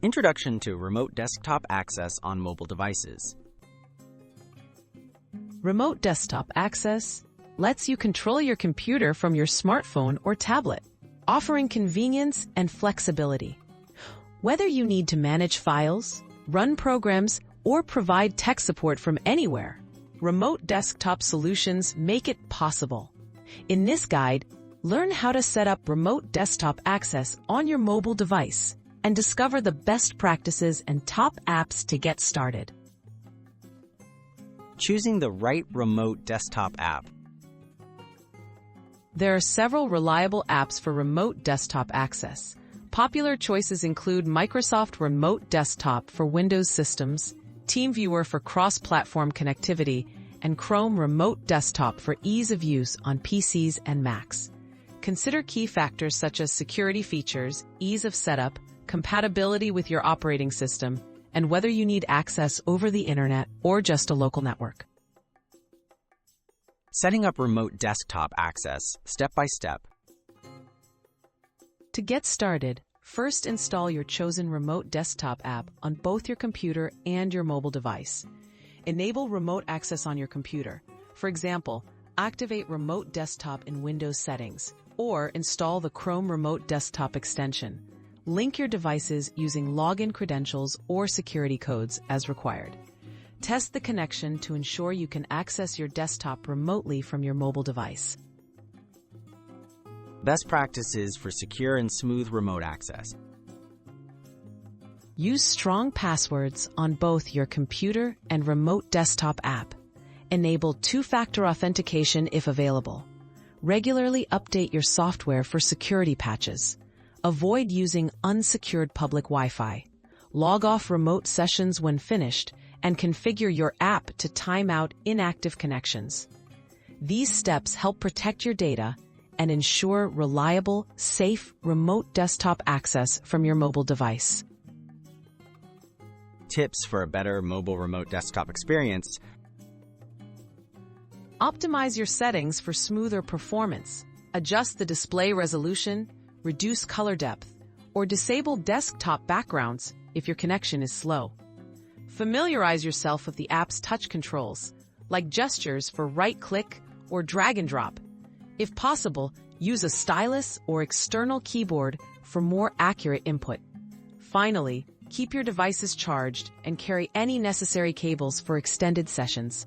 Introduction to Remote Desktop Access on Mobile Devices. Remote desktop access lets you control your computer from your smartphone or tablet, offering convenience and flexibility. Whether you need to manage files, run programs, or provide tech support from anywhere, remote desktop solutions make it possible. In this guide, learn how to set up remote desktop access on your mobile device and discover the best practices and top apps to get started. Choosing the right remote desktop app. There are several reliable apps for remote desktop access. Popular choices include Microsoft Remote Desktop for Windows systems, TeamViewer for cross-platform connectivity, and Chrome Remote Desktop for ease of use on PCs and Macs. Consider key factors such as security features, ease of setup, compatibility with your operating system, and whether you need access over the internet or just a local network. Setting up remote desktop access, step by step. To get started, first install your chosen remote desktop app on both your computer and your mobile device. Enable remote access on your computer. For example, activate Remote Desktop in Windows settings, or install the Chrome Remote Desktop extension. Link your devices using login credentials or security codes as required. Test the connection to ensure you can access your desktop remotely from your mobile device. Best practices for secure and smooth remote access. Use strong passwords on both your computer and remote desktop app. Enable two-factor authentication if available. Regularly update your software for security patches. Avoid using unsecured public Wi-Fi. Log off remote sessions when finished and configure your app to time out inactive connections. These steps help protect your data and ensure reliable, safe remote desktop access from your mobile device. Tips for a better mobile remote desktop experience. Optimize your settings for smoother performance. Adjust the display resolution, reduce color depth, or disable desktop backgrounds if your connection is slow. Familiarize yourself with the app's touch controls, like gestures for right-click or drag and drop. If possible, use a stylus or external keyboard for more accurate input. Finally, keep your devices charged and carry any necessary cables for extended sessions.